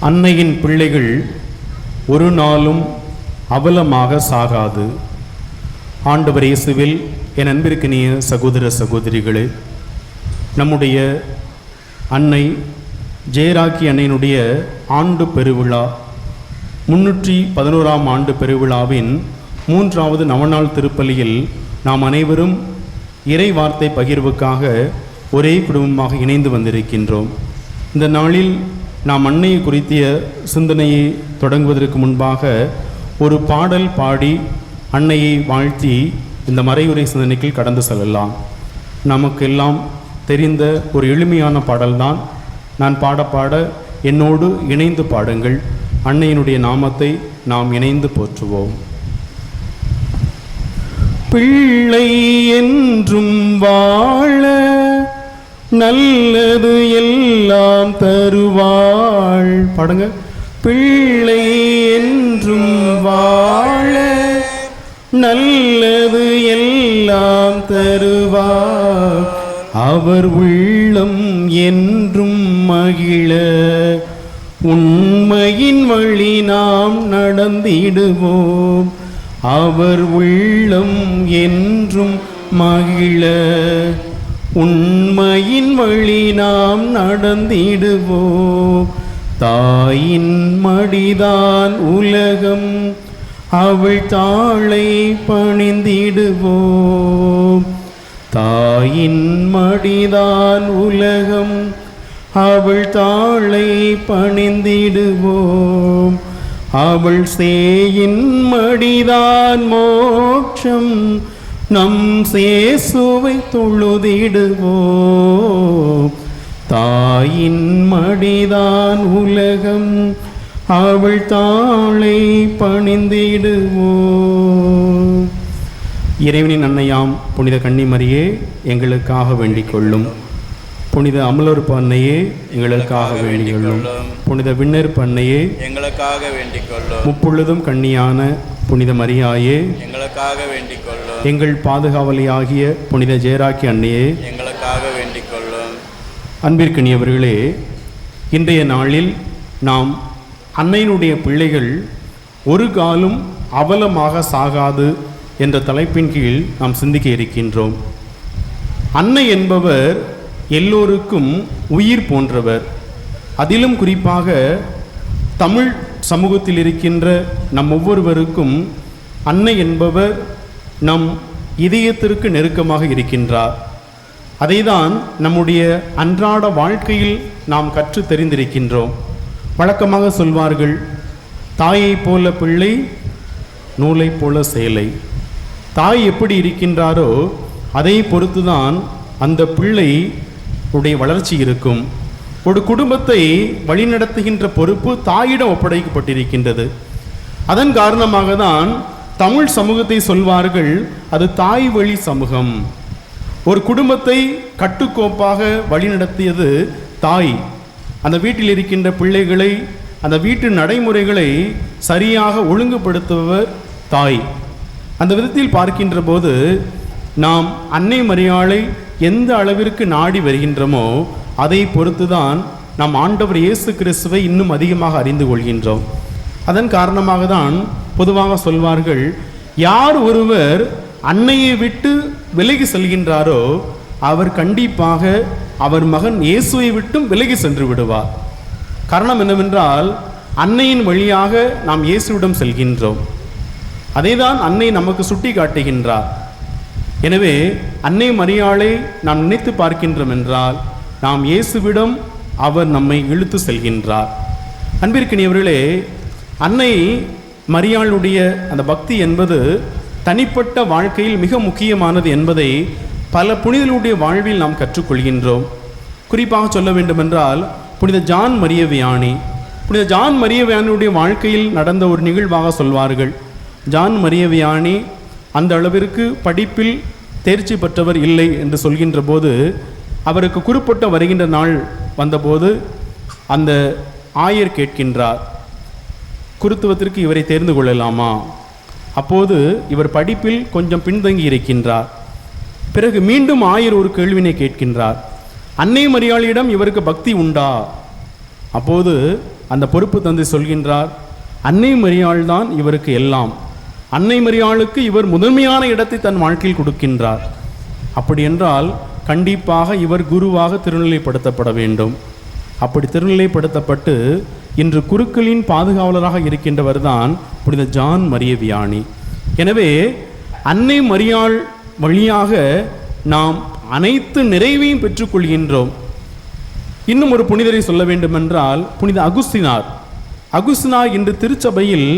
அன்னையின் பிள்ளைகள் ஒரு நாளும் அவலமாக சாகாது. ஆண்டவர் இயேசுவில் என் அன்பிற்கினிய சகோதர சகோதரிகளே, நம்முடைய அன்னை ஜெயராக்கி அன்னையினுடைய ஆண்டு பெருவிழா 311ஆம் ஆண்டு பெருவிழாவின் 3வது நவநாள் திருப்பலியில் நாம் அனைவரும் இறை வார்த்தை பகிர்வுக்காக ஒரே குடும்பமாக இணைந்து வந்திருக்கின்றோம். இந்த நாளில் நாம் அன்னையை குறித்திய சிந்தனையை தொடங்குவதற்கு முன்பாக ஒரு பாடல் பாடி அன்னையை வாழ்த்தி இந்த மறையுரை சிந்தனைக்குள் கடந்து செல்லலாம். நமக்கெல்லாம் தெரிந்த ஒரு எளிமையான பாடல்தான். நான் பாட என்னோடு இணைந்து பாடுங்கள். அன்னையினுடைய நாமத்தை நாம் இணைந்து போற்றுவோம். பிள்ளை என்றும் வாழ நல்லது எல்லாம் தருவாள். பாடுங்க. பிள்ளை என்றும் வாழ நல்லது எல்லாம் தருவாள். அவர் உள்ளம் என்றும் மகிழ உண்மையின் வழி நாம் நடந்திடுவோம். அவர் உள்ளம் என்றும் மகிழ உண்மையின் வழி நாம் நடந்திடுவோம். தாயின் மடிதான் உலகம், அவள் தாளை பணிந்திடுவோம். தாயின் மடிதான் உலகம், அவள் தாளை பணிந்திடுவோம். அவள் சேயின் மடிதான் மோட்சம், நம் சேசுவை தொழுதிடுவோம். தாயின் மடிதான் உலகம், அவள் தாளை பணிந்திடுவோம். இறைவனின் அன்னையாம் புனித கன்னிமரியே, எங்களுக்காக வேண்டிக் கொள்ளும். புனித அமலோற்பு அன்னையே, எங்களுக்காக வேண்டிக் கொள்ளும். புனித விண்ணேற்பு அன்னையே, எங்களுக்காக வேண்டிக் கொள்ளும். முப்பொழுதும் கன்னியான புனித மரியாயே, எங்களுக்காக வேண்டிக் கொள்ளும். எங்கள் பாதுகாவலியாகிய புனித ஜெயராக்கி அன்னையே, எங்களுக்காக வேண்டிக் கொள்ளும். அன்பிற்கினியவர்களே, இன்றைய நாளில் நாம் அன்னையினுடைய பிள்ளைகள் ஒரு காலம் அவலமாக சாகாது என்ற தலைப்பின் கீழ் நாம் சிந்திக்க இருக்கின்றோம். அன்னை என்பவர் எல்லோருக்கும் உயிர் போன்றவர். அதிலும் குறிப்பாக தமிழ் சமூகத்தில் இருக்கின்ற நம் ஒவ்வொருவருக்கும் அன்னை என்பவர் நம் இதயத்திற்கு நெருக்கமாக இருக்கின்றார். அதைதான் நம்முடைய அன்றாட வாழ்க்கையில் நாம் கற்று தெரிந்திருக்கின்றோம். வழக்கமாக சொல்வார்கள், தாயை போல பிள்ளை, நூலை போல சேலை. தாய் எப்படி இருக்கின்றாரோ அதை பொறுத்துதான் அந்த பிள்ளை உடைய வளர்ச்சி இருக்கும். ஒரு குடும்பத்தை வழிநடத்துகின்ற பொறுப்பு தாயிடம் ஒப்படைக்கப்பட்டிருக்கின்றது. அதன் காரணமாக தான் தமிழ் சமூகத்தை சொல்வார்கள், அது தாய் வழி சமூகம். ஒரு குடும்பத்தை கட்டுக்கோப்பாக வழிநடத்தியது தாய். அந்த வீட்டில் இருக்கின்ற பிள்ளைகளை, அந்த வீட்டு நடைமுறைகளை சரியாக ஒழுங்குபடுத்துபவர் தாய். அந்த விதத்தில் பார்க்கின்ற போது நாம் அன்னை மரியாளை எந்த அளவிற்கு நாடி வருகின்றோமோ அதை பொறுத்துதான் நாம் ஆண்டவர் இயேசு கிறிஸ்துவை இன்னும் அதிகமாக அறிந்து கொள்கின்றோம். அதன் காரணமாக தான் பொதுவாக சொல்வார்கள், யார் ஒருவர் அன்னையை விட்டு விலகி செல்கின்றாரோ அவர் கண்டிப்பாக அவர் மகன் இயேசுவை விட்டும் விலகி சென்று விடுவார். காரணம் என்னவென்றால், அன்னையின் வழியாக நாம் இயேசுவிடம் செல்கின்றோம். அதைதான் அன்னை நமக்கு சுட்டி காட்டுகின்றார். எனவே அன்னை மரியாளை நாம் நினைத்து பார்க்கின்றோம் என்றால் நாம் இயேசுவிடம் அவர் நம்மை இழுத்து செல்கின்றார். அன்பிற்கினியவர்களே, அன்னை மரியாளுடைய அந்த பக்தி என்பது தனிப்பட்ட வாழ்க்கையில் மிக முக்கியமானது என்பதை பல புனிதர்களுடைய வாழ்வில் நாம் கற்றுக்கொள்கின்றோம். குறிப்பாக சொல்ல வேண்டுமென்றால் புனித ஜான் மரிய வியானி. புனித ஜான் மரிய வியானியுடைய வாழ்க்கையில் நடந்த ஒரு நிகழ்வாக சொல்வார்கள். ஜான் மரிய வியானி அந்த அளவிற்கு படிப்பில் தேர்ச்சி பெற்றவர் இல்லை என்று சொல்கின்ற போது, அவருக்கு குறிப்பிட்ட வருகின்ற நாள் வந்தபோது அந்த ஆயர் கேட்கின்றார், குருத்துவத்திற்கு இவரை தேர்ந்து கொள்ளலாமா? அப்போது இவர் படிப்பில் கொஞ்சம் பின்தங்கி இருக்கின்றார். பிறகு மீண்டும் ஆயர் ஒரு கேள்வினை கேட்கின்றார், அன்னை மரியாளிடம் இவருக்கு பக்தி உண்டா? அப்போது அந்த பொறுப்பு தந்தை சொல்கின்றார், அன்னை மரியாள் தான் இவருக்கு எல்லாம். அன்னை மரியாளுக்கு இவர் முதன்மையான இடத்தை தன் வாழ்க்கையில் கொடுக்கின்றார். அப்படி என்றால் கண்டிப்பாக இவர் குருவாக திருநிலைப்படுத்தப்பட வேண்டும். அப்படி திருநிலைப்படுத்தப்பட்டு இன்று குருக்களின் பாதுகாவலராக இருக்கின்றவர் தான் புனித ஜான் மரிய வியானி. எனவே அன்னை மரியாள் வழியாக நாம் அனைத்து நிறைவையும் பெற்றுக்கொள்கின்றோம். இன்னும் ஒரு புனிதரை சொல்ல வேண்டுமென்றால் புனித அகுஸ்தினார். அகுஸ்தினார் இன்று திருச்சபையில்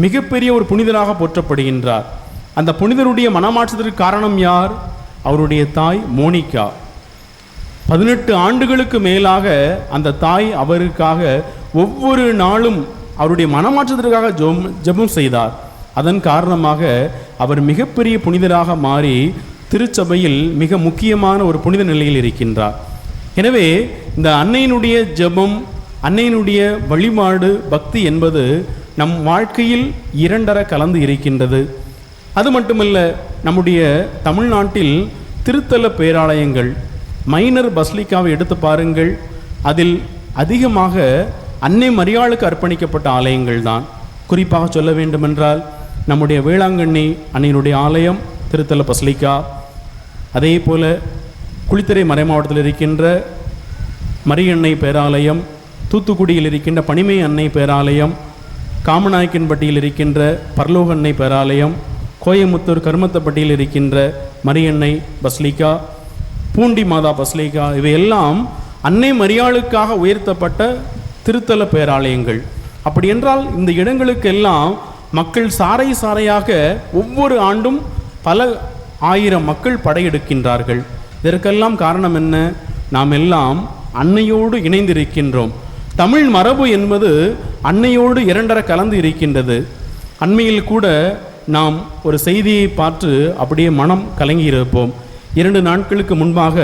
மிகப்பெரிய ஒரு புனிதராக போற்றப்படுகின்றார். அந்த புனிதருடைய மனமாற்றத்திற்கு காரணம் யார்? அவருடைய தாய் மோனிகா. 18 ஆண்டுகளுக்கு மேலாக அந்த தாய் அவருக்காக ஒவ்வொரு நாளும் அவருடைய மனமாற்றத்திற்காக ஜெபம் செய்தார். அதன் காரணமாக அவர் மிகப்பெரிய புனிதராக மாறி திருச்சபையில் மிக முக்கியமான ஒரு புனித நிலையில் இருக்கின்றார். எனவே இந்த அன்னையினுடைய ஜெபம், அன்னையினுடைய வழிபாடு, பக்தி என்பது நம் வாழ்க்கையில் இரண்டர கலந்து இருக்கின்றது. அது மட்டுமல்ல, நம்முடைய தமிழ்நாட்டில் திருத்தல பேராலயங்கள், மைனர் பஸ்லிக்காவை எடுத்து பாருங்கள். அதில் அதிகமாக அன்னை மரியாளுக்கு அர்ப்பணிக்கப்பட்ட ஆலயங்கள் தான். குறிப்பாக சொல்ல வேண்டுமென்றால் நம்முடைய வேளாங்கண்ணி அன்னையினுடைய ஆலயம், திருத்தல பஸ்லிக்கா. அதே போல குளித்துறை மறை மாவட்டத்தில் இருக்கின்ற மரியன்னை பேராலயம், தூத்துக்குடியில் இருக்கின்ற பனிமை அன்னை பேராலயம், காமநாயக்கன்பட்டியில் இருக்கின்ற பர்லோக அன்னை பேராலயம், கோயமுத்தூர் கருமத்தப்பட்டியில் இருக்கின்ற மரியன்னை பஸ்லிக்கா, பூண்டி மாதா பஸ்லிக்கா, இவையெல்லாம் அன்னை மரியாளுக்காக உயர்த்தப்பட்ட திருத்தல பேராலயங்கள். அப்படி என்றால் இந்த இடங்களுக்கெல்லாம் மக்கள் சாறை சாறையாக ஒவ்வொரு ஆண்டும் பல ஆயிரம் மக்கள் படையெடுக்கின்றார்கள். இதற்கெல்லாம் காரணம் என்ன? நாம் எல்லாம் அன்னையோடு இணைந்திருக்கின்றோம். தமிழ் மரபு என்பது அன்னையோடு இரண்டர கலந்து இருக்கின்றது. அண்மையில் கூட நாம் ஒரு செய்தியை பார்த்து அப்படியே மனம் கலங்கியிருப்போம். 2 நாட்களுக்கு முன்பாக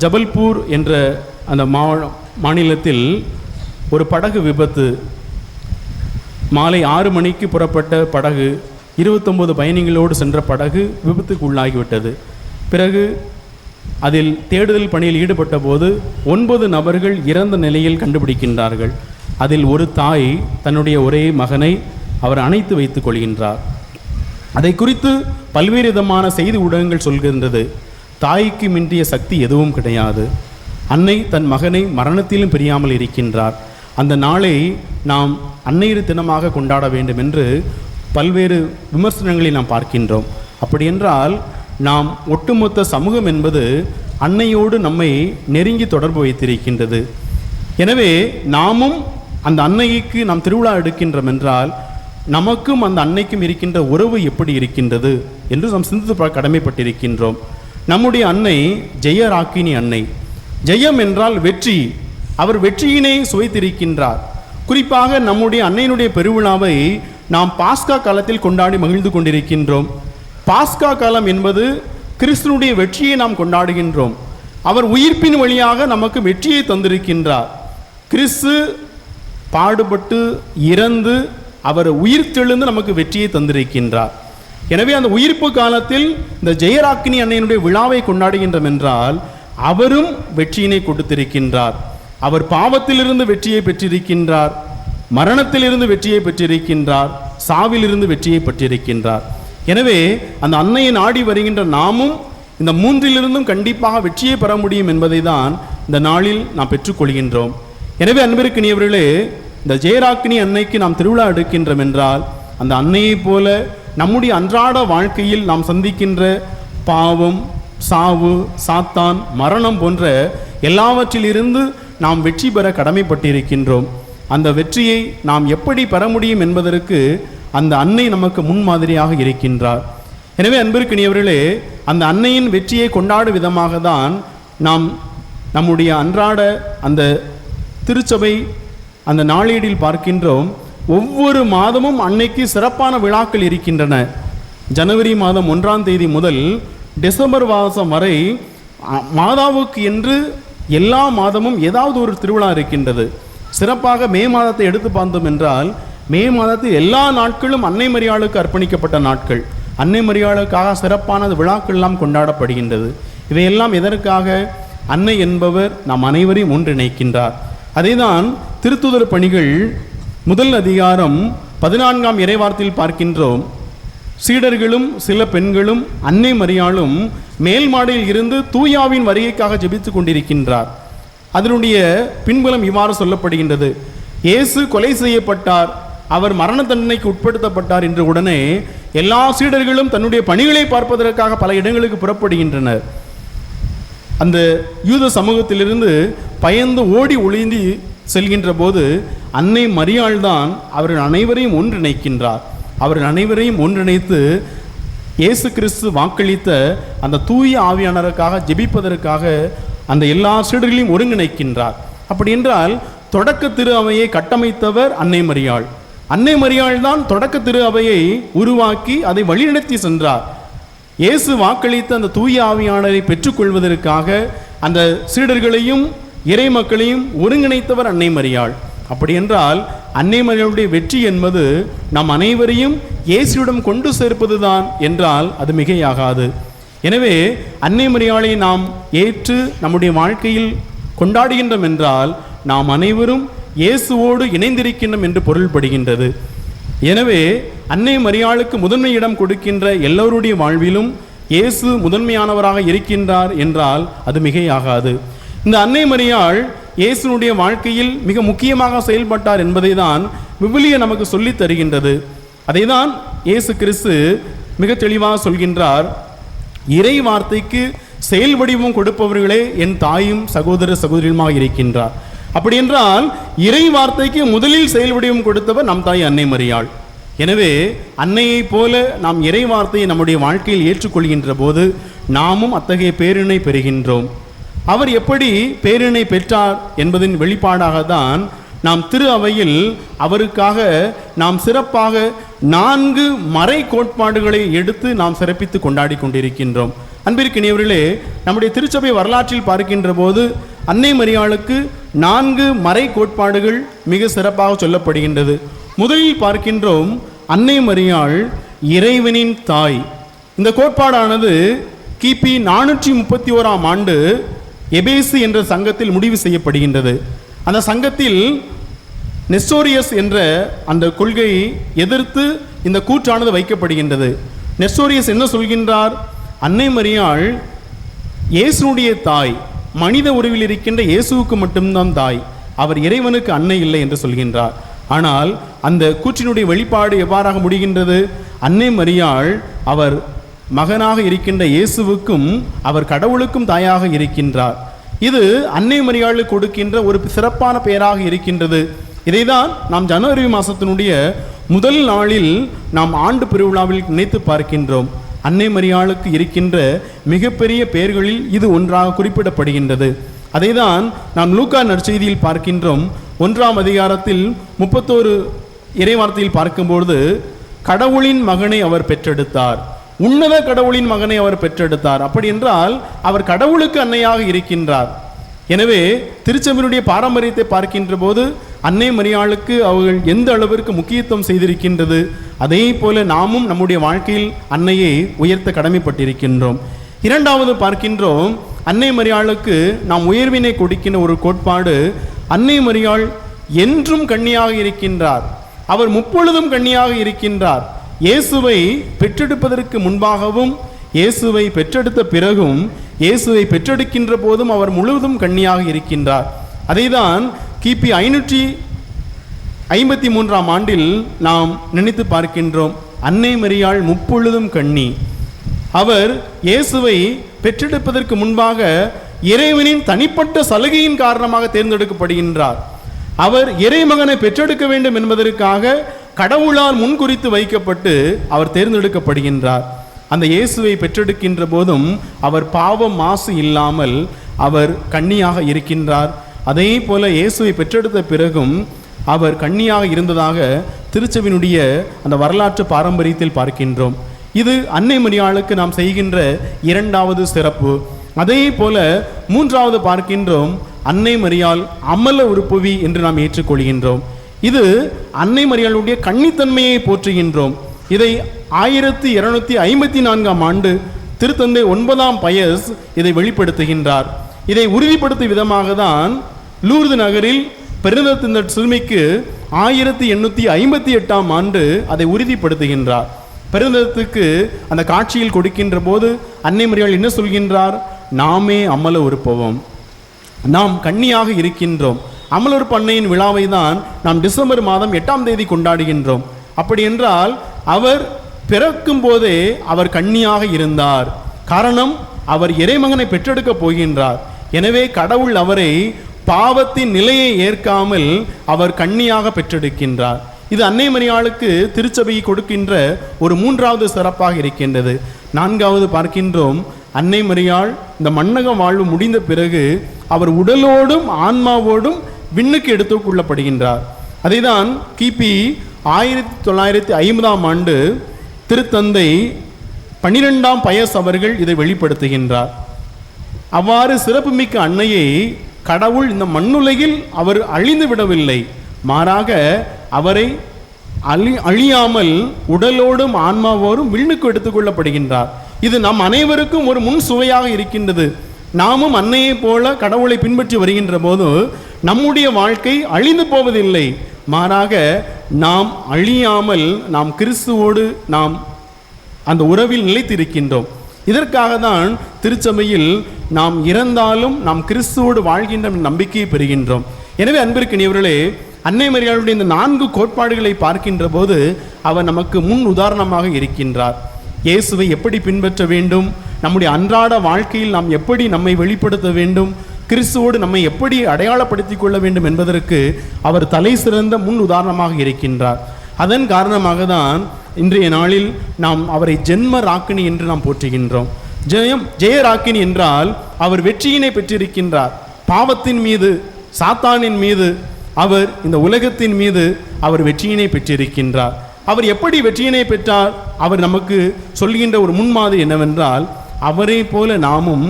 ஜபல்பூர் என்ற அந்த மாநிலத்தில் ஒரு படகு விபத்து. மாலை 6 மணிக்கு புறப்பட்ட படகு, 29 பயணிகளோடு சென்ற படகு விபத்துக்கு உள்ளாகிவிட்டது. பிறகு அதில் தேடுதல் பணியில் ஈடுபட்ட போது 9 நபர்கள் இறந்த நிலையில் கண்டுபிடிக்கின்றார்கள். அதில் ஒரு தாய் தன்னுடைய ஒரே மகனை அவர் அணைத்து வைத்துக் கொள்கின்றார். அதை குறித்து பல்வேறு விதமான செய்தி ஊடகங்கள் சொல்கின்றது. தாய்க்கு மின்றிய சக்தி எதுவும் கிடையாது. அன்னை தன் மகனை மரணத்திலும் பிரியாமல் இருக்கின்றார். அந்த நாளை நாம் அன்னையர் தினமாக கொண்டாட வேண்டும் என்று பல்வேறு விமர்சனங்களை நாம் பார்க்கின்றோம். அப்படி என்றால் நாம் ஒட்டுமொத்த சமூகம் என்பது அன்னையோடு நம்மை நெருங்கி தொடர்பு வைத்திருக்கின்றது. எனவே நாமும் அந்த அன்னைக்கு நாம் திருவிழா எடுக்கின்றோம் என்றால் நமக்கும் அந்த அன்னைக்கும் இருக்கின்ற உறவு எப்படி இருக்கின்றது என்று நாம் சிந்தித்து கடமைப்பட்டிருக்கின்றோம். நம்முடைய அன்னை ஜெயராக்கினி அன்னை. ஜெயம் என்றால் வெற்றி. அவர் வெற்றியினை சுவைத்திருக்கின்றார். குறிப்பாக நம்முடைய அன்னையினுடைய பெருவிழாவை நாம் பாஸ்கா காலத்தில் கொண்டாடி மகிழ்ந்து கொண்டிருக்கின்றோம். பாஸ்கா காலம் என்பது கிறிஸ்துனுடைய வெற்றியை நாம் கொண்டாடுகின்றோம். அவர் உயிர்ப்பின் வழியாக நமக்கு வெற்றியை தந்திருக்கின்றார். கிறிஸ்து பாடுபட்டு இறந்து அவர் உயிர்த்தெழுந்து நமக்கு வெற்றியை தந்திருக்கின்றார். எனவே அந்த உயிர்ப்பு காலத்தில் இந்த ஜெயராக்கினி அன்னையினுடைய விழாவை கொண்டாடுகின்றோம் என்றால் அவரும் வெற்றியினை கொடுத்திருக்கின்றார். அவர் பாவத்திலிருந்து வெற்றியை பெற்றிருக்கின்றார், மரணத்திலிருந்து வெற்றியை பெற்றிருக்கின்றார், சாவிலிருந்து வெற்றியை பெற்றிருக்கின்றார். எனவே அந்த அன்னையை நாடி வருகின்ற நாமும் இந்த மூன்றிலிருந்தும் கண்டிப்பாக வெற்றியை பெற முடியும் என்பதை தான் இந்த நாளில் நாம் பெற்றுக்கொள்கின்றோம். எனவே அன்பிற்கினியவர்களே, இந்த ஜெயராக்கினி அன்னைக்கு நாம் திருவிழா எடுக்கின்றோம் என்றால் அந்த அன்னையைப் போல நம்முடைய அன்றாட வாழ்க்கையில் நாம் சந்திக்கின்ற பாவம், சாவு, சாத்தான், மரணம் போன்ற எல்லாவற்றிலிருந்து நாம் வெற்றி பெற கடமைப்பட்டிருக்கின்றோம். அந்த வெற்றியை நாம் எப்படி பெற முடியும் என்பதற்கு அந்த அன்னை நமக்கு முன்மாதிரியாக இருக்கின்றார். எனவே அன்பிற்கினியவர்களே, அந்த அன்னையின் வெற்றியை கொண்டாடும் விதமாக தான் நாம் நம்முடைய அன்றாட அந்த திருச்சபை அந்த நாளேடில் பார்க்கின்றோம். ஒவ்வொரு மாதமும் அன்னைக்கு சிறப்பான விழாக்கள் இருக்கின்றன. ஜனவரி மாதம் 1ஆம் தேதி முதல் டிசம்பர் மாதம் வரை மாதாவுக்கு என்று எல்லா மாதமும் ஏதாவது ஒரு திருவிழா இருக்கின்றது. சிறப்பாக மே மாதத்தை எடுத்து பார்த்தோம் என்றால் மே மாதத்தில் எல்லா நாட்களும் அன்னை மரியாளுக்கு அர்ப்பணிக்கப்பட்ட நாட்கள். அன்னை மரியாளுக்காக சிறப்பான விழாக்கள் எல்லாம் கொண்டாடப்படுகின்றது. இவையெல்லாம் எதற்காக? அன்னை என்பவர் நாம் அனைவரையும் ஒன்றிணைக்கின்றார். அதேதான் திருத்துதர் பணிகள் 1 அதிகாரம் 14ஆம் இறைவார்த்தையில் பார்க்கின்றோம். சீடர்களும் சில பெண்களும் அன்னை மரியாளும் மேல் மாடியில் இருந்து தூயாவின் வருகைக்காக ஜெபித்து கொண்டிருக்கின்றார். அதனுடைய பின்புலம் இவ்வாறு சொல்லப்படுகின்றது: இயேசு கொலை செய்யப்பட்டார், அவர் மரண தண்டனைக்கு உட்படுத்தப்பட்டார் என்ற உடனே எல்லா சீடர்களும் தன்னுடைய பணிகளை பார்ப்பதற்காக பல இடங்களுக்கு புறப்படுகின்றனர். அந்த யூத சமூகத்திலிருந்து பயந்து ஓடி ஒளிந்து செல்கின்ற போது அன்னை மரியாள் தான் அவர்கள் அனைவரையும் ஒன்றிணைக்கின்றார். அவர்கள் அனைவரையும் ஒன்றிணைத்து இயேசு கிறிஸ்து வாக்களித்த அந்த தூய ஆவியானருக்காக ஜெபிப்பதற்காக அந்த எல்லா சீடர்களையும் ஒருங்கிணைக்கின்றார். அப்படி என்றால் தொடக்க திரு அவையை கட்டமைத்தவர் அன்னை மரியாள். அன்னை மரியாள் தான் தொடக்க திரு அவையை உருவாக்கி அதை வழிநடத்தி சென்றார். இயேசு வாக்களித்த அந்த தூய ஆவியானரை பெற்றுக்கொள்வதற்காக அந்த சீடர்களையும் இறை மக்களையும் ஒருங்கிணைத்தவர் அன்னை மரியாள். அப்படி என்றால் அன்னை மரியாளுடைய வெற்றி என்பது நம் அனைவரையும் இயேசுவிடம் கொண்டு சேர்ப்பதுதான் என்றால் அது மிகையாகாது. எனவே அன்னை மரியாளை நாம் ஏற்று நம்முடைய வாழ்க்கையில் கொண்டாடுகின்றோம் என்றால் நாம் அனைவரும் இயேசுவோடு இணைந்திருக்கின்றோம் என்று பொருள்படுகின்றது. எனவே அன்னை மரியாளுக்கு முதன்மை இடம் கொடுக்கின்ற எல்லோருடைய வாழ்விலும் இயேசு முதன்மையானவராக இருக்கின்றார் என்றால் அது மிகையாகாது. இந்த அன்னை மரியாள் இயேசுனுடைய வாழ்க்கையில் மிக முக்கியமாக செயல்பட்டார் என்பதை தான் விவிலியம் நமக்கு சொல்லித் தருகின்றது. அதை தான் இயேசு கிறிஸ்து மிக தெளிவாக சொல்கின்றார்: இறை வார்த்தைக்கு செயல் வடிவம் கொடுப்பவர்களே என் தாயும் சகோதர சகோதரியுமாக இருக்கின்றார். அப்படி என்றால் இறை வார்த்தைக்கு முதலில் செயல் வடிவம் கொடுத்தவர் நம் தாய் அன்னை மரியாள். எனவே அன்னையை போல நாம் இறை வார்த்தையை நம்முடைய வாழ்க்கையில் ஏற்றுக்கொள்கின்ற போது நாமும் அத்தகைய பேரினை பெறுகின்றோம். அவர் எப்படி பேரினை பெற்றார் என்பதின் வெளிப்பாடாக தான் நாம் திரு அவையில் அவருக்காக நாம் சிறப்பாக 4 மறை கோட்பாடுகளை எடுத்து நாம் சிறப்பித்து கொண்டாடி கொண்டிருக்கின்றோம். அன்பிற்கினியவர்களே, நம்முடைய திருச்சபை வரலாற்றில் பார்க்கின்ற போது அன்னை மரியாளுக்கு 4 மறை கோட்பாடுகள் மிக சிறப்பாக சொல்லப்படுகின்றது. முதலில் பார்க்கின்றோம், அன்னை மரியாள் இறைவனின் தாய். இந்த கோட்பாடானது கிபி 431ஆம் ஆண்டு எபேசு என்ற சங்கத்தில் முடிவு செய்யப்படுகின்றது. அந்த சங்கத்தில் நெஸ்டோரியஸ் என்ற அந்த கொள்கையை எதிர்த்து இந்த கூற்றானது வைக்கப்படுகின்றது. நெஸ்டோரியஸ் என்ன சொல்கின்றார்? அன்னை மரியாள் இயேசுனுடைய தாய், மனித உருவில் இருக்கின்ற இயேசுவுக்கு மட்டும்தான் தாய், அவர் இறைவனுக்கு அன்னை இல்லை என்று சொல்கின்றார். ஆனால் அந்த கூற்றினுடைய வெளிப்பாடு எவ்வாறாக முடிகின்றது? அன்னை மரியாள் அவர் மகனாக இருக்கின்ற இயேசுவுக்கும் அவர் கடவுளுக்கும் தாயாக இருக்கின்றார். இது அன்னை மரியாளுக்கு கொடுக்கின்ற ஒரு சிறப்பான பெயராக இருக்கின்றது. இதைதான் நாம் ஜனவரி மாதத்தினுடைய முதல் நாளில் நாம் ஆண்டு பெருவிழாவில் நினைத்து பார்க்கின்றோம். அன்னை மரியாளுக்கு இருக்கின்ற மிகப்பெரிய பெயர்களில் இது ஒன்றாக குறிப்பிடப்படுகின்றது. அதைதான் நாம் லூக்கா நற்செய்தியில் பார்க்கின்றோம். 1ஆம் அதிகாரத்தில் 31 இறைவார்த்தையில் பார்க்கும்பொழுது கடவுளின் மகனை அவர் பெற்றெடுத்தார், உன்னத கடவுளின் மகனை அவர் பெற்றெடுத்தார். அப்படி என்றால் அவர் கடவுளுக்கு அன்னையாக இருக்கின்றார். எனவே திருச்சபையினுடைய பாரம்பரியத்தை பார்க்கின்ற போது அன்னை மரியாளுக்கு அவர்கள் எந்த அளவிற்கு முக்கியத்துவம் செய்திருக்கின்றது, அதே போல நாமும் நம்முடைய வாழ்க்கையில் அன்னையை உயர்த்த கடமைப்பட்டிருக்கின்றோம். இரண்டாவது பார்க்கின்றோம், அன்னை மரியாளுக்கு நாம் உயர்வினை கொடுக்கின்ற ஒரு கோட்பாடு, அன்னை மரியாள் என்றும் கன்னியாக இருக்கின்றார், அவர் முப்பொழுதும் கன்னியாக இருக்கின்றார். இயேசுவை பெற்றெடுப்பதற்கு முன்பாகவும் இயேசுவை பெற்றெடுத்த பிறகும் இயேசுவை பெற்றெடுக்கின்ற போதும் அவர் முழுவதும் கன்னியாக இருக்கின்றார். அதைதான் கிபி 553ஆம் ஆண்டில் நாம் நினைத்து பார்க்கின்றோம். அன்னை மரியாள் முப்பொழுதும் கன்னி. அவர் இயேசுவை பெற்றெடுப்பதற்கு முன்பாக இறைவனின் தனிப்பட்ட சலுகையின் காரணமாக தேர்ந்தெடுக்கப்படுகின்றார். அவர் இறைமகனை பெற்றெடுக்க வேண்டும் என்பதற்காக கடவுளால் முன்குறித்து வைக்கப்பட்டு அவர் தேர்ந்தெடுக்கப்படுகின்றார். அந்த இயேசுவை பெற்றெடுக்கின்ற போதும் அவர் பாவம் மாசு இல்லாமல் அவர் கன்னியாக இருக்கின்றார். அதே போல இயேசுவை பெற்றெடுத்த பிறகும் அவர் கன்னியாக இருந்ததாக திருச்சபையினுடைய அந்த வரலாற்று பாரம்பரியத்தில் பார்க்கின்றோம். இது அன்னை மரியாளுக்கு நாம் செய்கின்ற இரண்டாவது சிறப்பு. அதே போல மூன்றாவது பார்க்கின்றோம், அன்னை மரியாள் அமல உறுப்புவி என்று நாம் ஏற்றுக்கொள்கின்றோம். இது அன்னை மரியாளுடைய கன்னித்தன்மையை போற்றுகின்றோம். இதை 1254ஆம் ஆண்டு திருத்தந்தை 9ஆம் பயஸ் இதை வெளிப்படுத்துகின்றார். இதை உறுதிப்படுத்தும் விதமாக தான் லூர்து நகரில் பெருந்தந்த சிறுமிக்கு 1858ஆம் ஆண்டு அதை உறுதிப்படுத்துகின்றார். பெருந்தத்துக்கு அந்த காட்சியில் கொடுக்கின்ற போது அன்னை மரியாள் என்ன சொல்கின்றார்? நாமே அமல உறுப்பவோம், நாம் கன்னியாக இருக்கின்றோம். அமலொருப்பு அன்னையின் விழாவை தான் நாம் டிசம்பர் மாதம் 8ஆம் தேதி கொண்டாடுகின்றோம். அப்படி என்றால் அவர் பிறக்கும் போதே அவர் கன்னியாக இருந்தார். காரணம், அவர் இறைமகனை பெற்றெடுக்கப் போகின்றார். எனவே கடவுள் அவரை பாவத்தின் நிலையை ஏற்காமல் அவர் கன்னியாக பெற்றெடுக்கின்றார். இது அன்னை மரியாளுக்கு திருச்சபை கொடுக்கின்ற ஒரு 3வது சிறப்பாக இருக்கின்றது. 4வது பார்க்கின்றோம், அன்னை மரியாள் இந்த மண்ணக வாழ்வு முடிந்த பிறகு அவர் உடலோடும் ஆன்மாவோடும் விண்ணுக்கு எடுத்துக்கொள்ளப்படுகின்றார். அதைதான் கிபி 1950ஆம் ஆண்டு திருத்தந்தை 12ஆம் பயஸ் அவர்கள் இதை வெளிப்படுத்துகின்றார். அவ்வாறு சிறப்புமிக்க அன்னையை கடவுள் இந்த மண்ணுலகில் அவர் அழிந்து விடவில்லை, மாறாக அவரை அழியாமல் உடலோடும் ஆன்மாவோடும் விண்ணுக்கு எடுத்துக்கொள்ளப்படுகின்றார். இது நம் அனைவருக்கும் ஒரு முன் சுவையாக இருக்கின்றது. நாமும் அன்னையை போல கடவுளை பின்பற்றி வருகின்ற போது நம்முடைய வாழ்க்கை அழிந்து போவதில்லை, மாறாக நாம் அழியாமல் நாம் கிறிஸ்துவோடு நாம் அந்த உறவில் நிலைத்திருக்கின்றோம். இதற்காக தான் திருச்சபையில் நாம் இறந்தாலும் நாம் கிறிஸ்துவோடு வாழ்கின்ற நம்பிக்கையை பெறுகின்றோம். எனவே அன்பிற்கினியவர்களே, அன்னை மரியாளுடைய இந்த 4 கோட்பாடுகளை பார்க்கின்ற போது அவர் நமக்கு முன் உதாரணமாக இருக்கின்றார். இயேசுவை எப்படி பின்பற்ற வேண்டும், நம்முடைய அன்றாட வாழ்க்கையில் நாம் எப்படி நம்மை வெளிப்படுத்த வேண்டும், கிறிஸ்துவோடு நம்மை எப்படி அடையாளப்படுத்திக் கொள்ள வேண்டும் என்பதற்கு அவர் தலை சிறந்த முன் உதாரணமாக இருக்கின்றார். அதன் காரணமாக தான் இன்றைய நாளில் நாம் அவரை ஜென்ம ராக்கினி என்று நாம் போற்றுகின்றோம். ஜெய ராக்கினி என்றால் அவர் வெற்றியினை பெற்றிருக்கின்றார். பாவத்தின் மீது, சாத்தானின் மீது, அவர் இந்த உலகத்தின் மீது அவர் வெற்றியினை பெற்றிருக்கின்றார். அவர் எப்படி வெற்றியினை பெற்றார்? அவர் நமக்கு சொல்கின்ற ஒரு முன்மாதிரி என்னவென்றால், அவரை போல நாமும்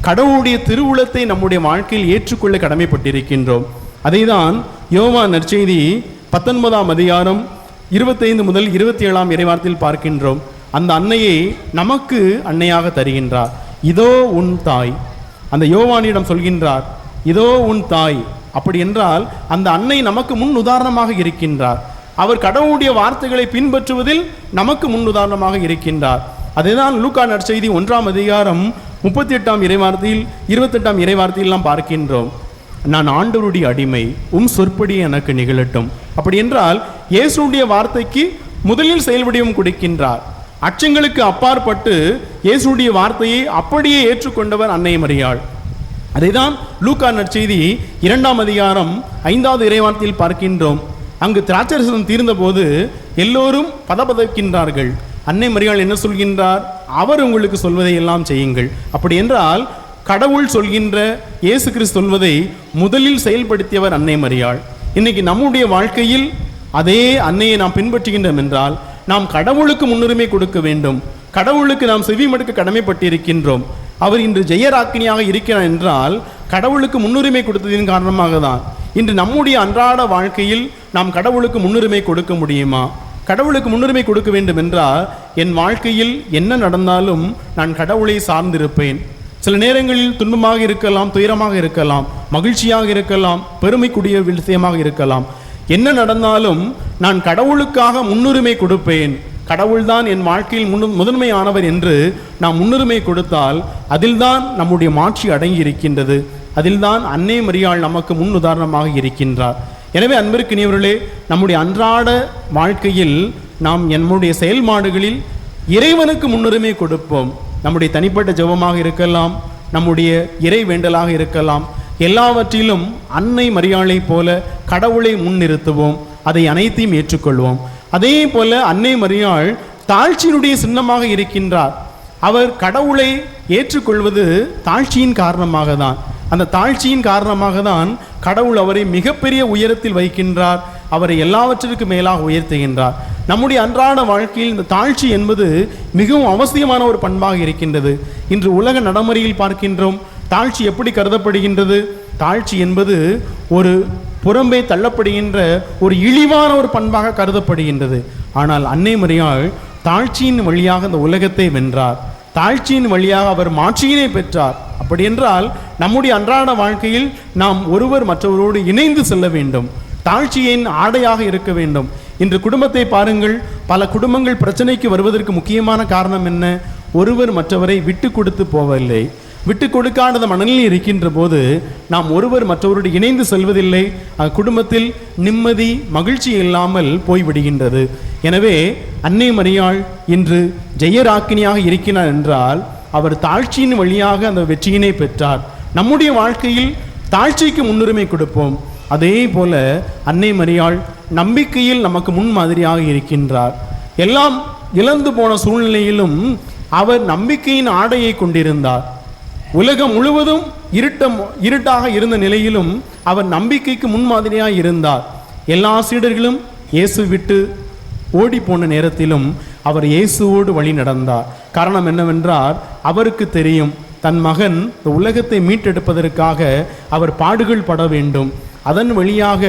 கடவுளுடைய திருவுளத்தை நம்முடைய வாழ்க்கையில் ஏற்றுக்கொள்ள கடமைப்பட்டிருக்கின்றோம். அதை தான் யோவான் நற்செய்தி 19ஆம் அதிகாரம் 25 முதல் 27ஆம் இறைவார்த்தையில் பார்க்கின்றோம். அந்த அன்னையை நமக்கு அன்னையாக தருகின்றார். இதோ உன் தாய். அந்த யோவானிடம் சொல்கின்றார், இதோ உன் தாய். அப்படி என்றால் அந்த அன்னை நமக்கு முன் உதாரணமாக இருக்கின்றார். அவர் கடவுளுடைய வார்த்தைகளை பின்பற்றுவதில் நமக்கு முன் உதாரணமாக இருக்கின்றார். அதுதான் லூக்கா நற்செய்தி 1ஆம் அதிகாரம் 38ஆம் இறைவார்த்தையில் 28ஆம் இறைவார்த்தையில் நாம் பார்க்கின்றோம். நான் ஆண்டவருடைய அடிமை, சொற்படி எனக்கு நிகழட்டும். அப்படி என்றால் இயேசுடைய வார்த்தைக்கு முதலில் செயல்வடிவம் கொடுக்கின்றார். அச்சங்களுக்கு அப்பாற்பட்டு இயேசுடைய வார்த்தையை அப்படியே ஏற்றுக்கொண்டவர் அன்னை மரியாள். அதைதான் லூக்கா நற்செய்தி 2ஆம் அதிகாரம் 5வது இறைவார்த்தையில் பார்க்கின்றோம். அங்கு திராட்சரசம் தீர்ந்த போது எல்லோரும் பதபதக்கின்றார்கள். அன்னை மரியாள் என்ன சொல்கின்றார்? அவர் உங்களுக்கு சொல்வதை எல்லாம் செய்யுங்கள். அப்படி என்றால் கடவுள் சொல்கின்ற, இயேசு கிறிஸ்து சொல்வதை முதலில் செயல்படுத்தியவர் அன்னை மரியாள். இன்னைக்கு நம்முடைய வாழ்க்கையில் அதே அன்னையை நாம் பின்பற்றுகின்றோம் என்றால் நாம் கடவுளுக்கு முன்னுரிமை கொடுக்க வேண்டும். கடவுளுக்கு நாம் செவிமடுக்க கடமைப்பட்டிருக்கின்றோம். அவர் இன்று ஜெயராக்கினியாக இருக்கிறார் என்றால் கடவுளுக்கு முன்னுரிமை கொடுத்ததின் காரணமாக தான். இன்று நம்முடைய அன்றாட வாழ்க்கையில் நாம் கடவுளுக்கு முன்னுரிமை கொடுக்க முடியுமா? கடவுளுக்கு முன்னுரிமை கொடுக்க வேண்டும் என்றால் என் வாழ்க்கையில் என்ன நடந்தாலும் நான் கடவுளை சார்ந்திருப்பேன். சில நேரங்களில் துன்பமாக இருக்கலாம், துயரமாக இருக்கலாம், மகிழ்ச்சியாக இருக்கலாம், பெருமைக்குரிய விஷயமாக இருக்கலாம். என்ன நடந்தாலும் நான் கடவுளுக்காக முன்னுரிமை கொடுப்பேன். கடவுள்தான் என் வாழ்க்கையில் முதன்மையானவர் என்று நாம் முன்னுரிமை கொடுத்தால் அதில்தான் நம்முடைய மாட்சி அடங்கி இருக்கின்றது. அதில்தான் அன்னை மரியாள் நமக்கு முன் உதாரணமாக இருக்கின்றார். எனவே அன்பிற்கினியவர்களே, நம்முடைய அன்றாட வாழ்க்கையில் நாம் நம்முடைய செயல்பாடுகளில் இறைவனுக்கு முன்னுரிமை கொடுப்போம். நம்முடைய தனிப்பட்ட ஜெபமாக இருக்கலாம், நம்முடைய இறை வேண்டலாக இருக்கலாம், எல்லாவற்றிலும் அன்னை மரியாளை போல கடவுளை முன்னிறுத்துவோம். அதை அனைத்தையும் ஏற்றுக்கொள்வோம். அதே போல அன்னை மரியாள் தாழ்ச்சியினுடைய சின்னமாக இருக்கின்றார். அவர் கடவுளை ஏற்றுக்கொள்வது தாழ்ச்சியின் காரணமாக தான். அந்த தாழ்ச்சியின் காரணமாக தான் கடவுள் அவரை மிகப்பெரிய உயரத்தில் வைக்கின்றார். அவரை எல்லாவற்றிற்கு மேலாக உயர்த்துகின்றார். நம்முடைய அன்றாட வாழ்க்கையில் இந்த தாழ்ச்சி என்பது மிகவும் அவசியமான ஒரு பண்பாக இருக்கின்றது. இன்று உலக நடைமுறையில் பார்க்கின்றோம், தாழ்ச்சி எப்படி கருதப்படுகின்றது? தாழ்ச்சி என்பது ஒரு புறம்பே தள்ளப்படுகின்ற ஒரு இழிவான ஒரு பண்பாக கருதப்படுகின்றது. ஆனால் அன்னை மரியாள் தாழ்ச்சியின் வழியாக இந்த உலகத்தை வென்றார். தாழ்ச்சியின் வழியாக அவர் மாட்சியினை பெற்றார். அப்படி என்றால் நம்முடைய அன்றாட வாழ்க்கையில் நாம் ஒருவர் மற்றவரோடு இணைந்து செல்ல வேண்டும், தாழ்ச்சியின் ஆடையாக இருக்க வேண்டும். இன்று குடும்பத்தை பாருங்கள், பல குடும்பங்கள் பிரச்சனைக்கு வருவதற்கு முக்கியமான காரணம் என்ன? ஒருவர் மற்றவரை விட்டு கொடுத்து போவதில்லை. விட்டு கொடுக்காத மனநிலை இருக்கின்ற போது நாம் ஒருவர் மற்றவரோடு இணைந்து செல்வதில்லை. குடும்பத்தில் நிம்மதி மகிழ்ச்சி இல்லாமல் போய்விடுகின்றது. எனவே அன்னை மரியாள் இன்று ஜெயராக்கினியாக இருக்கிறார் என்றால் அவர் தாழ்ச்சியின் வழியாக அந்த வெற்றியினை பெற்றார். நம்முடைய வாழ்க்கையில் தாழ்ச்சிக்கு முன்னுரிமை கொடுப்போம். அதே போல அன்னை மரியாள் நம்பிக்கையில் நமக்கு முன்மாதிரியாக இருக்கின்றார். எல்லாம் இழந்து போன சூழ்நிலையிலும் அவர் நம்பிக்கையின் ஆடையை கொண்டிருந்தார். உலகம் முழுவதும் இருட்டாக இருந்த நிலையிலும் அவர் நம்பிக்கைக்கு முன்மாதிரியாக இருந்தார். எல்லா சீடர்களும் இயேசு விட்டு ஓடி போன நேரத்திலும் அவர் இயேசுவோடு வழி நடந்தார். காரணம் என்னவென்றால் அவருக்கு தெரியும் தன் மகன் இந்த உலகத்தை மீட்டெடுப்பதற்காக அவர் பாடுகள் பட வேண்டும், அதன் வழியாக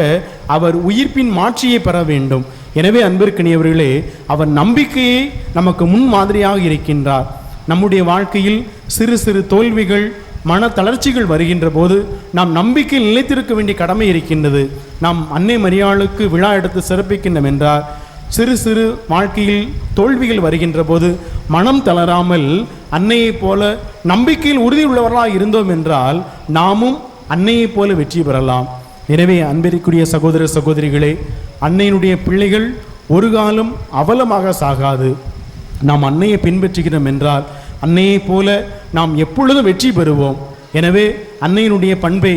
அவர் உயிர்ப்பின் மாட்சியை பெற வேண்டும். எனவே அன்பிற்கினியவர்களே, அவர் நம்பிக்கையை நமக்கு முன்மாதிரியாக இருக்கின்றார். நம்முடைய வாழ்க்கையில் சிறு சிறு தோல்விகள் மன தளர்ச்சிகள் வருகின்ற போது நாம் நம்பிக்கையில் நிலைத்திருக்க வேண்டிய கடமை இருக்கின்றது. நாம் அன்னை மரியாளுக்கு விழா எடுத்து சிறப்பிக்கின்றோம் என்றால் சிறு சிறு வாழ்க்கையில் தோல்விகள் வருகின்ற போது மனம் தளராமல் அன்னையைப் போல நம்பிக்கையில் உறுதியுள்ளவர்களாக இருந்தோம் என்றால் நாமும் அன்னையைப் போல வெற்றி பெறலாம். எனவே அன்பிற்குரிய சகோதர சகோதரிகளே, அன்னையினுடைய பிள்ளைகள் ஒரு காலம் அவலமாக சாகாது. நாம் அன்னையை பின்பற்றுகிறோம் என்றால் அன்னையைப் போல நாம் எப்பொழுதும் வெற்றி பெறுவோம். எனவே அன்னையினுடைய பண்பை,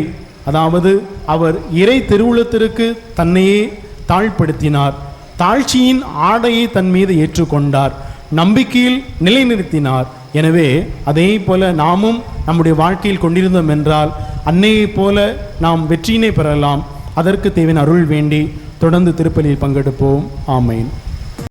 அதாவது அவர் இறை திருவுளத்திற்கு தன்னையே தாழ்படுத்தினார், தாழ்ச்சியின் ஆடையை தன் மீது ஏற்றுக்கொண்டார், நம்பிக்கையில் நிலைநிறுத்தினார். எனவே அதே போல நாமும் நம்முடைய வாழ்க்கையில் கொண்டிருந்தோம் என்றால் அன்னையைப் போல நாம் வெற்றியினை பெறலாம். அதற்கு தேவையான அருள் வேண்டி தொடர்ந்து திருப்பலியில் பங்கெடுப்போம். ஆமேன்.